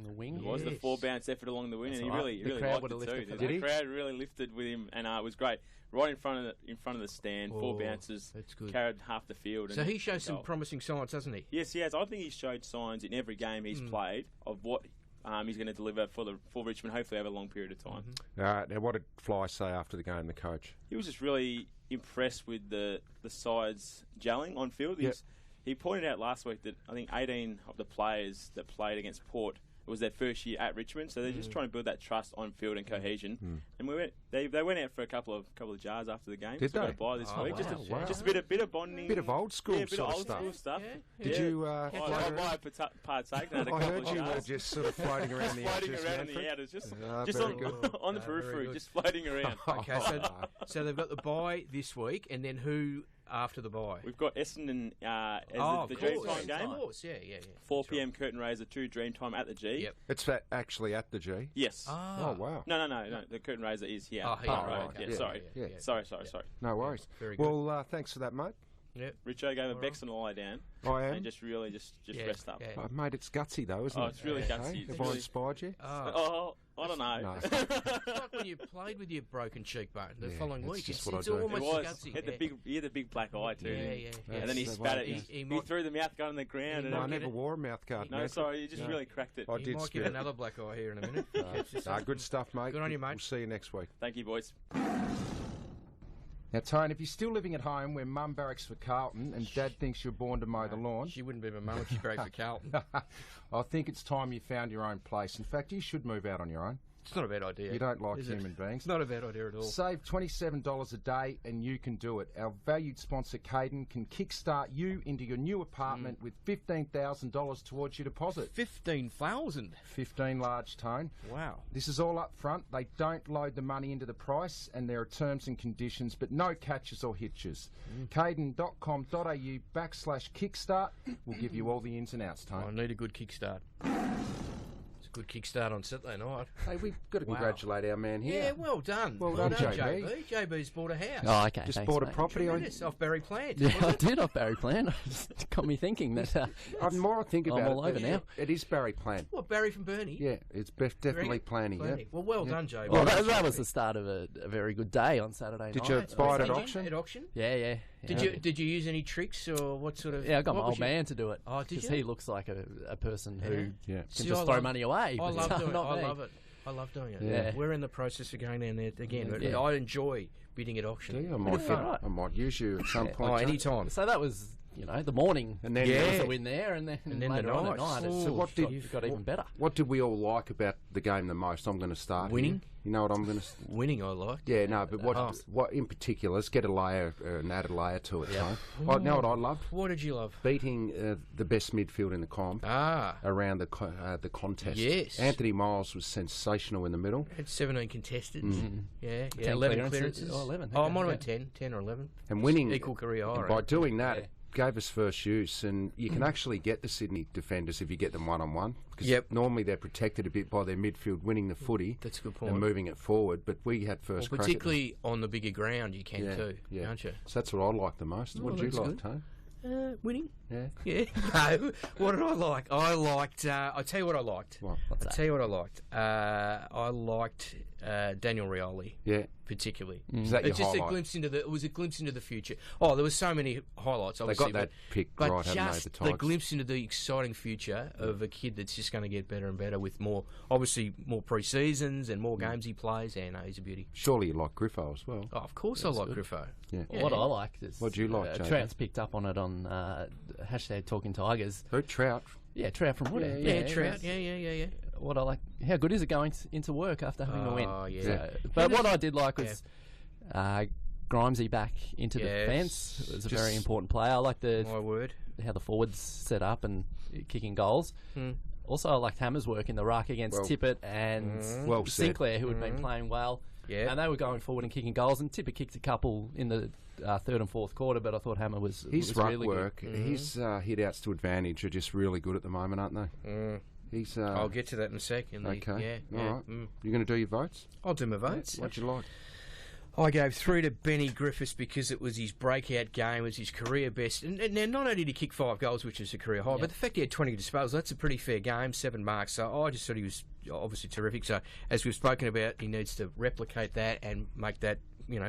the wing. It was the 4 bounce effort along the wing, and he really liked it too. The crowd really lifted with him, and it was great. Right in front of the stand, 4 bounces, carried half the field. So he shows some promising signs, doesn't he? Yes, he has. I think he showed signs in every game he's played of what he's going to deliver for Richmond, hopefully over a long period of time. Now, what did Fly say after the game, the coach? He was just really impressed with the sides gelling on field. He pointed out last week that I think 18 of the players that played against Port, it was their first year at Richmond, so they're just trying to build that trust on field and cohesion. And they went out for a couple of jars after the game. Did they? By this week, Wow. just a bit of bonding, bit of old school school stuff. Yeah. Did you? I partake. I heard you were just sort of floating around the edges, in the outer, just on the periphery, just floating around. Okay, so they've got the bye this week, and then who after the bye? We've got Essendon as the Dreamtime game. Of course, yeah. 4 p.m. curtain raiser, 2 Dreamtime at the G. Yep. It's actually at the G? Yes. Oh, wow. No. The curtain raiser is here. Right. Yeah, sorry. No worries. Very good. Well, thanks for that, mate. Yep. Richo gave a Bex and a lie down. I am. And just rest up. Yeah. Mate, it's gutsy though, isn't it? Oh, it's really gutsy. Have I inspired you? I don't know. No. It's like when you played with your broken cheekbone the following that's week. just It's what I do. almost gutsy. He had the big black eye too. Yeah. And then he spat it. He threw the mouth guard on the ground. I never wore a mouth guard. No, sorry, you just really cracked it. I He did might get another black eye here in a minute. Good stuff, mate. Good on you, mate. We'll see you next week. Thank you, boys. Now, Tone, if you're still living at home where Mum barracks for Carlton and Dad thinks you're born to mow the lawn, She wouldn't be my mum if she barracked for Carlton. I think it's time you found your own place. In fact, you should move out on your own. It's not a bad idea. You don't like is it? human beings. It's not a bad idea at all. Save $27 a day and you can do it. Our valued sponsor, Caden, can kickstart you into your new apartment with $15,000 towards your deposit. 15,000. 15 large, Tone. Wow. This is all up front. They don't load the money into the price and there are terms and conditions, but no catches or hitches. Caden.com.au/kickstart will give you all the ins and outs, Tone. I need a good kickstart. It's a good kickstart on Saturday night. Hey, we've got to congratulate our man here. Yeah, well done. Well done, JB. JB's bought a house. Oh, okay. Just thanks, bought a mate. property on. Tremendous. Off Barry Plant. Yeah, I did off Barry Plan. It got me thinking that. The more I think about I'm all it, over now. it is Barry Plan. What, Barry from Bernie? Yeah, it's definitely planning. Yeah. Well done, JB. Well, that was the start of a very good day on Saturday Did night. you buy it at Staging? auction? At auction? Yeah. Did you use any tricks or what sort of? Yeah, I got my what was old man to do it. Oh, did Because you? he looks like a person who Yeah. can See, just I throw love- money away. I but love doing it. not I me. love it. I love doing it. Yeah. We're in the process of going down there again. But Yeah. I enjoy bidding at auction. Gee, I fun. might use you at some point. Oh, Tone. anytime. So that was, the morning. And then there was a win there, and then the later on at night. night, Oh, so what got even better. What did we all like about the game the most? I'm going to start Winning? here. You know what I'm going to? Winning, I like. Yeah, no, but what in particular? Let's get an added layer to it. Yeah. Tone. I know what I loved? What did you love? Beating the best midfield in the comp around the contest. Yes. Anthony Miles was sensational in the middle. Had 17 contested. Yeah. 10 11 clearances. clearances. Oh, 11. Oh, I Okay, might have yeah. had 10 or 11. And winning Equal career and high. by doing that, it gave us first use, and you can actually get the Sydney defenders if you get them one-on-one, because Yep. normally they're protected a bit by their midfield winning the footy. That's a good point. And moving it forward, but we had first Well, crack at them. particularly on the bigger ground, you can too, can't you? So that's what I like the most. What did you that's like, good. Tone? Winning. Yeah. Yeah. No. What did I like? I liked. I'll tell you what I liked. What? I'll tell you what I liked. I liked Daniel Rioli. Yeah. Particularly. Is that your It's just highlight? a glimpse into the. It was a glimpse into the future. Oh, there were so many highlights. They Obviously, got that pick but right, haven't they, just the the Tigers? glimpse into the exciting future of a kid that's just going to get better and better with more, obviously, more pre-seasons and more games he plays. And no, he's a beauty. Surely you like Griffo as well. Oh, of course, I like Griffo. Yeah. Well, what I liked is What'd you like, JJ? Trout's picked up on it on hashtag Talking Tigers. Who? Trout. Yeah, Trout from Woodhead. Yeah, Trout. Yeah. What I like, how good is it going into work after having a win? Oh, yeah. So, but what I did like was Grimesy back into Yes. defence. It was a Just- very important player. I like My word. how the forwards set up and kicking goals. Also, I liked Hammer's work in the ruck against Well- Tippett and Well said. Sinclair, who had been playing well. Yeah. And they were going forward and kicking goals. And Tippett kicked a couple in the third and fourth quarter, but I thought Hammer was His was ruck really work, his hit outs to advantage are just really good at the moment, aren't they? He's. I'll get to that in a second. Okay. Yeah. All right. You're going to do your votes? I'll do my votes. What'd you like? I gave 3 to Benny Griffiths because it was his breakout game, it was his career best. And now, not only did he kick 5 goals, which is a career high, but the fact he had 20 disposals, that's a pretty fair game, 7 marks. So I just thought he was obviously terrific. So as we've spoken about, he needs to replicate that and make that,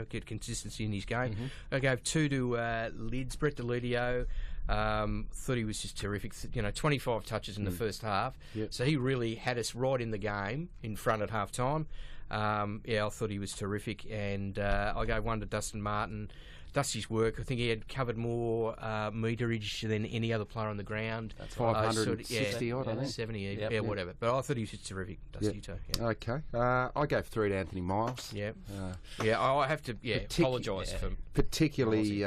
get consistency in his game. I gave 2 to Lids, Brett Delidio. Thought he was just terrific. 25 touches in the first half. Yep. So he really had us right in the game in front at half time. I thought he was terrific, and I gave 1 to Dustin Martin. Dusty's work, I think he had covered more meterage than any other player on the ground. That's 560 odd, I think. 70, Yep. whatever. But I thought he was just terrific, Dusty too. Yeah. Okay. I gave 3 to Anthony Miles. Yeah, I have to apologise for Particularly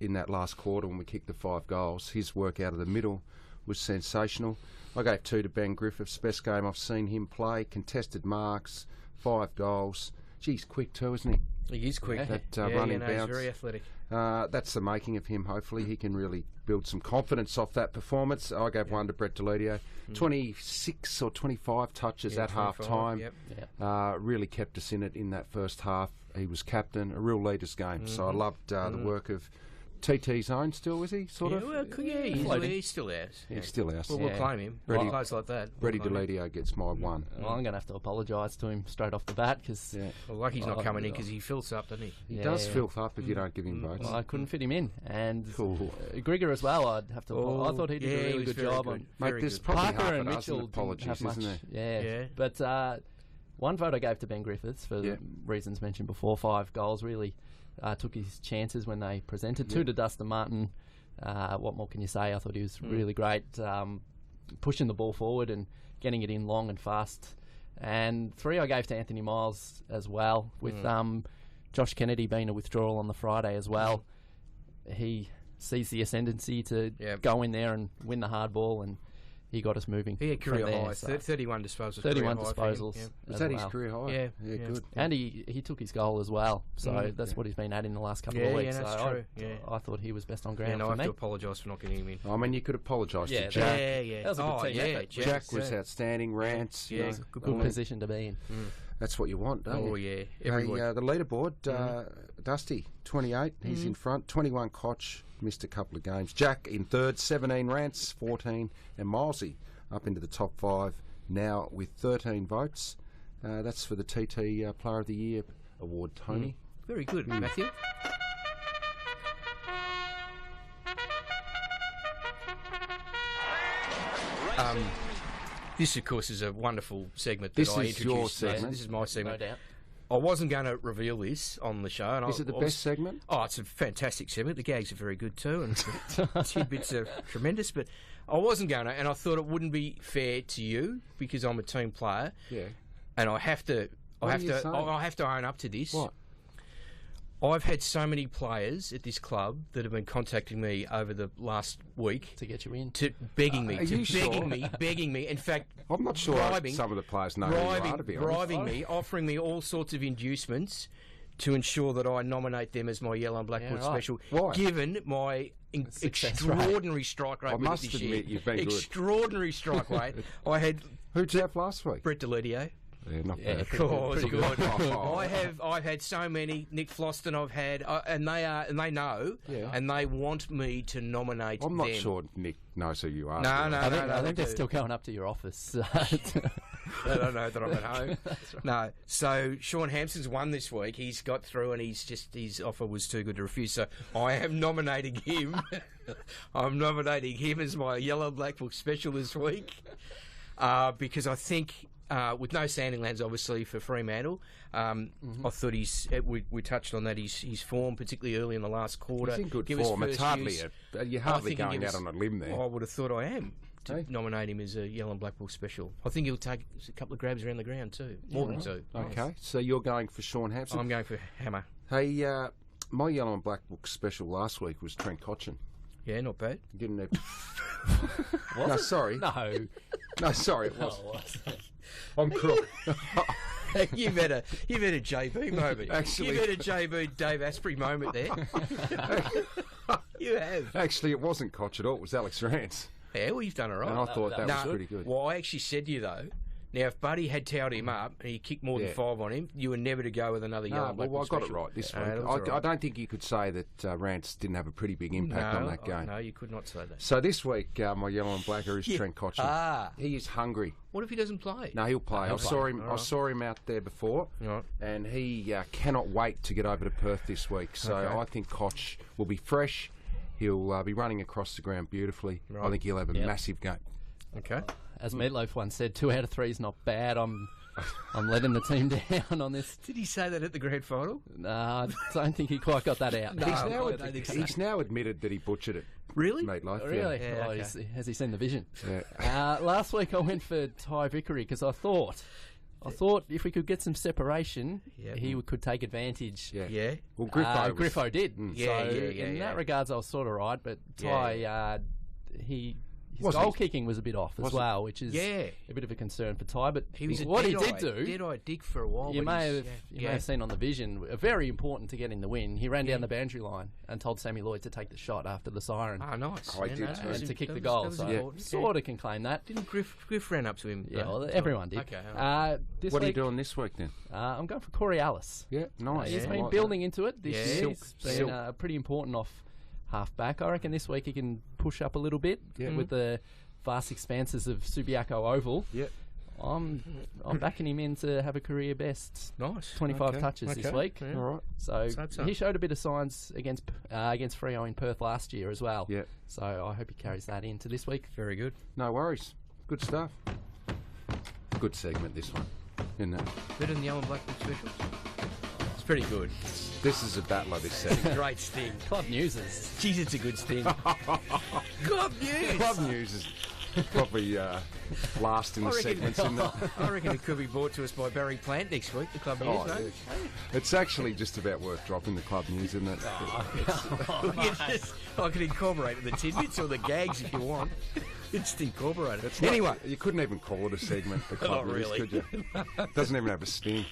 in that last quarter when we kicked the 5 goals. His work out of the middle was sensational. I gave 2 to Ben Griffiths. Best game I've seen him play. Contested marks, 5 goals. Geez, quick too, isn't he? He is quick. That running He's bounce. very athletic. That's the making of him. Hopefully he can really build some confidence off that performance. I gave 1 to Brett Delidio. 26 or 25 touches at half 25, time. yep. Really kept us in it in that first half. He was captain, a real leader's game. So I loved the work of TT's own still, is he? Sort of? He's still ours. He's still ours. We'll claim him. Ready- He plays like that. Brady We'll claim him. Delidio gets my 1. Well, I'm going to have to apologise to him straight off the bat because Well, lucky he's not coming in because he fills up, doesn't he? He does filth up if you don't give him votes. I couldn't fit him in. And Cool. Grigor as well, I'd have to. I thought he did a he really was good very job good. on. Mate, Very there's good. probably Parker half and a dozen Mitchell didn't apologies, have much. isn't there? Yeah. But one vote I gave to Ben Griffiths for the reasons mentioned before. 5 goals, really took his chances when they presented. 2 to Dustin Martin. What more can you say? I thought he was really great, pushing the ball forward and getting it in long and fast. And 3 I gave to Anthony Miles as well, with Josh Kennedy being a withdrawal on the Friday as well. He sees the ascendancy to go in there and win the hard ball, and he got us moving. He had career from there, high. so. 31 disposals. 31 career high for him, disposals. yeah. Was as that his well. career high? Yeah, Yeah, yeah. good. And he took his goal as well, so that's what he's been at in the last couple of Yeah, weeks. yeah, that's so true, yeah. I thought he was best on ground And I for have me. to apologise for not getting him in. I mean, you could apologise Yeah, to Jack. Yeah. That was a good team effort. Jack was outstanding. Rants, you know, Good position to be in. that's what you want, don't you? Oh, yeah. Hey, Every week. the leaderboard, Dusty, 28, he's in front. 21, Koch, missed a couple of games. Jack in third, 17 Rants, 14, and Milesy up into the top 5 now with 13 votes. That's for the TT Player of the Year award, Tony. Very good, Matthew. This, of course, is a wonderful segment that This I is introduced. your segment. This is my No segment. doubt. I wasn't going to reveal this on the show. And Is it the best segment? Oh, it's a fantastic segment. The gags are very good too, and the tidbits are tremendous. But I wasn't going to, and I thought it wouldn't be fair to you because I'm a team player, Yeah. and I have to own up to this. What? I've had so many players at this club that have been contacting me over the last week To get you in. begging me, Are you sure? begging me. In fact, I'm not sure bribing, some of the players know who you are, to be honest. bribing me, offering me all sorts of inducements to ensure that I nominate them as my yellow and black book right. special. Why? Given my Success rate. extraordinary strike rate. I with it must this admit, year. you've been good. Extraordinary strike rate. I had Who'd you have last week? Brett Deledio. Yeah, not Yeah, bad. pretty Oh, it's pretty good. good. I've had so many. Nick Floston, I've had, and they know, Yeah. and they want me to nominate. I'm not them. sure Nick knows who you are. No, to be no, honest. I think they they're do. still going up to your office. They don't know that I'm at home. No. So Sean Hampson's won this week. He's got through, and his offer was too good to refuse. So I am nominating him. I'm nominating him as my Yellow and Black Book special this week because I think. With no sanding lands, obviously, for Fremantle, I thought we touched on that, his form, particularly early in the last quarter. He's in good give his form. It's first hardly use. you're I hardly think he'll going give out us- on a limb there. I would have thought I am to Hey? nominate him as a Yellow and Black Book special. I think he'll take a couple of grabs around the ground too, more than two. Okay, so you're going for Sean Hampson. I'm going for Hammer. Hey, my Yellow and Black Book special last week was Trent Cotchin. Yeah, not bad. Didn't have... No, sorry. No. No, sorry, it was. Oh, was it? I'm crook. You've had a JB moment. Actually- You've had a JB Dave Asprey moment there. You have. Actually, it wasn't Cotch at all. It was Alex Rance. Yeah, well, you've done it right. And I thought that was No, pretty good. Well, I actually said to you, though, now, if Buddy had towed him up and he kicked more than Yeah. 5 on him, you were never to go with another Yellow No, and Black well, I Book got it special. right this week. That was all I right. don't think you could say that Rance didn't have a pretty big impact on that game. No, you could not say that. So this week, my Yellow and Blacker is Trent Cotchin. Ah. He is hungry. What if he doesn't play? No, he'll play. I saw him. All I saw him out there before, Right. and he cannot wait to get over to Perth this week. So Okay. I think Cotch will be fresh. He'll be running across the ground beautifully. I Right. think he'll have a massive game. Okay. As Meatloaf once said, 2 out of 3 is not bad. I'm letting the team down on this. Did he say that at the grand final? I don't think he quite got that out. No. I don't think so. He's now admitted that he butchered it. Really? Meatloaf. Really? Yeah, Oh, okay. has he seen the vision? Yeah. Last week I went for Ty Vickery because I thought if we could get some separation, Yeah. he could take advantage. Yeah. Yeah. Well, Griffo. was- Griffo did. Yeah, So yeah, in yeah. that regards, I was sort of right, but Ty, his Wasn't goal he? kicking was a bit off as Wasn't- well, which is Yeah. a bit of a concern for Ty. But He was a what he dead-eye- did do, dead-eye dig for a while. you but may he's- have yeah. you may have seen on the vision, very important to getting the win. He ran down the boundary line and told Sammy Lloyd to take the shot after the siren Ah, nice. I Yeah, did no, too. that and was- to kick that the was- goal. that was So important. sort of can claim that. Didn't Griff ran up to him? Yeah, though? well, everyone did. Okay. all right. This What are you week, doing this week then? I'm going for Corey Alice. Yeah, nice. He's I been like building into it this Yeah. year. Silk. He's been pretty important off half-back. I reckon this week he can push up a little bit with the vast expanses of Subiaco Oval. Yeah. I'm backing him in to have a career best Nice. 25 Okay. touches this Okay. week. Yeah. All right. So So- he showed a bit of signs against Freo in Perth last year as well. Yeah. So I hope he carries that into this week. Very good. No worries. Good stuff. Good segment, this one. Isn't it? Better than the Yellow and Black Book specials? It's pretty good. This is a battler, this segment. Great sting. Club Newses. Jeez, it's a good sting. Club news. Club News is probably last in the segments, isn't it? I reckon it could be brought to us by Barry Plant next week, the Club News, Oh, mate. It's actually just about worth dropping the Club News, isn't it? I can incorporate the tidbits or the gags if you want. It's incorporated. It's not- Anyway, you couldn't even call it a segment, the Club Not News, really. could you? Doesn't even have a sting.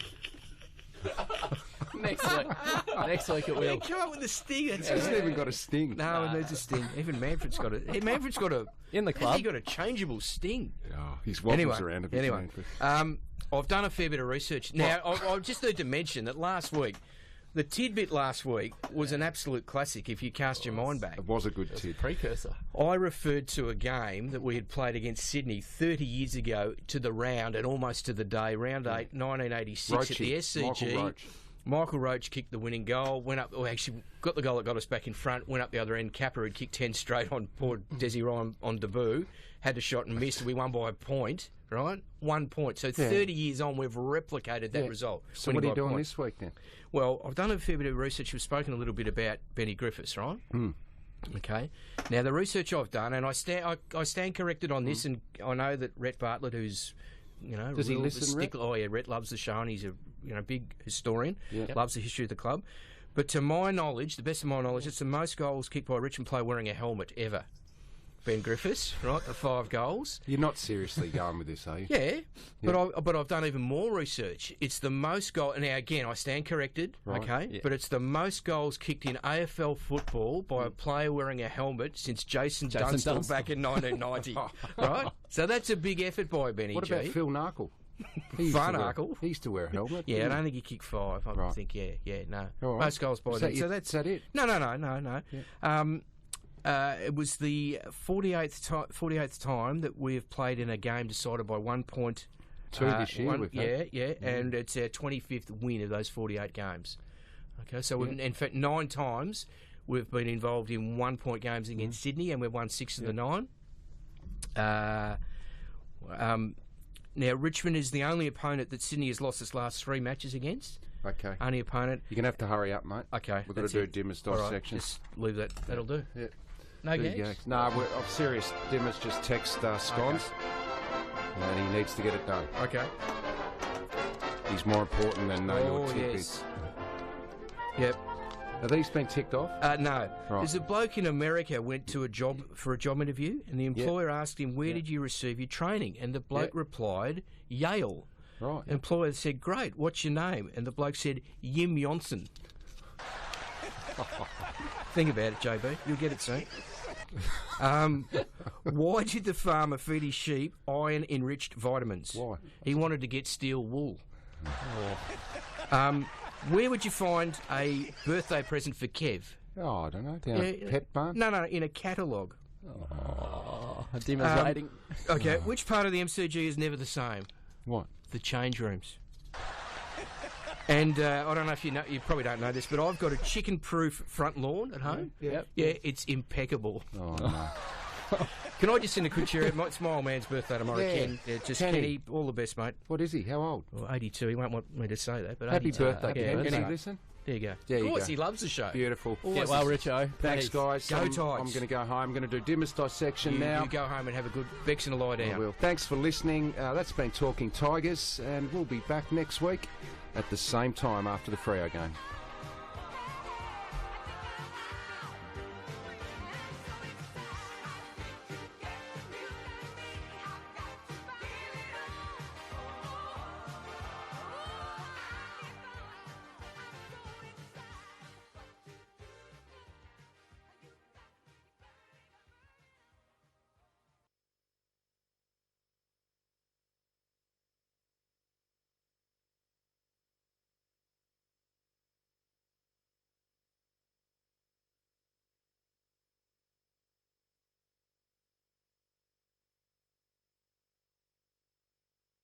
Next week it will. yeah, come up with a sting. That's It hasn't even got a sting. No, it needs a sting. Even Manfred's got a. Manfred's got a. In the club. He got a changeable sting. Oh, he's wobbles around a bit. Anyway, Manfred. I've done a fair bit of research. Now, I just need to mention that last week, the tidbit last week was an absolute classic. If you cast your mind back, It was a good tip. Precursor. I referred to a game that we had played against Sydney 30 years ago to the round and almost to the day, round 8, 1986 at the Roachy, SCG. Michael Roach. Michael Roach kicked the winning goal, went up, or actually got the goal that got us back in front, went up the other end. Capper had kicked 10 straight on poor Desi Ryan on debut, had a shot and missed. We won by a point, right? 1 point. So 30 years on, we've replicated that result. So winning what are you by a doing point. this week then? Well, I've done a fair bit of research. We've spoken a little bit about Benny Griffiths, right? Okay. Now, the research I've done, and I stand corrected on this, and I know that Rhett Bartlett, who's, Does he real listen, Rhett? Oh, yeah, Rhett loves the show, and he's a big historian, Yeah. loves the history of the club. But to my knowledge, the best of my knowledge, it's the most goals kicked by a Richmond player wearing a helmet ever. Ben Griffiths, right? The 5 goals. You're not seriously going with this, are you? Yeah, but I've done even more research. It's the most goal. Now again, I stand corrected. Right. Okay, Yeah. but it's the most goals kicked in AFL football by a player wearing a helmet since Jason Dunstall back in 1990. Right. So that's a big effort by Benny What G. about Phil Narkle? He used to wear- Narkle? He used to wear a helmet. Yeah, I didn't don't think he kicked 5. I Right. think, no. All right. Most goals by Is then. that So it? that's Is that it? No. It was the 48th time that we have played in a game decided by 1 point. 2 this year we've had. And it's our 25th win of those 48 games. Okay, so we've, in fact, 9 times we've been involved in 1 point games against Sydney, and we've won 6 of the 9. Now, Richmond is the only opponent that Sydney has lost its last 3 matches against. Okay. Only opponent. You're going to have to hurry up, mate. Okay. We've got to that's do it. Dimmer's All right, dissection. just leave that. That'll do. Yeah. No There you gags? go. No, I'm serious. Dimmer's just text Scones, and he needs to get it done. Okay. He's more important than your tidbits. Yep. Have these been ticked off? No. Right. There's a bloke in America went to a job interview, and the employer asked him, "Where did you receive your training?" And the bloke replied, "Yale." Right. The employer said, "Great. What's your name?" And the bloke said, "Yim Johnson." Think about it, JB. You'll get it soon. Why did the farmer feed his sheep iron-enriched vitamins? Why? He wanted to get steel wool. Where would you find a birthday present for Kev? Oh, I don't know. Down a pet barn? No, in a catalogue. Dimmer's waiting. Okay, which part of the MCG is never the same? What? The change rooms. And I don't know if you know, you probably don't know this, but I've got a chicken-proof front lawn at home. Yep. Yeah, it's impeccable. Oh, no. Can I just send a quick cheer? It's my old man's birthday tomorrow, Yeah. Ken. Yeah, just Kenny. Kenny, all the best, mate. What is he? How old? Well, 82. He won't want me to say that, but Happy 82. birthday, happy Ken. birthday. Can he listen? There you go. There of you course, go. he loves the show. Beautiful. Get well, Richo. Thanks, Please. guys. Go I'm Tigers. going to go home. I'm going to do Dimmer's dissection You now. go home and have a good Bex and a lie down. I will. Thanks for listening. That's been Talking Tigers, and we'll be back next week at the same time after the Freo game.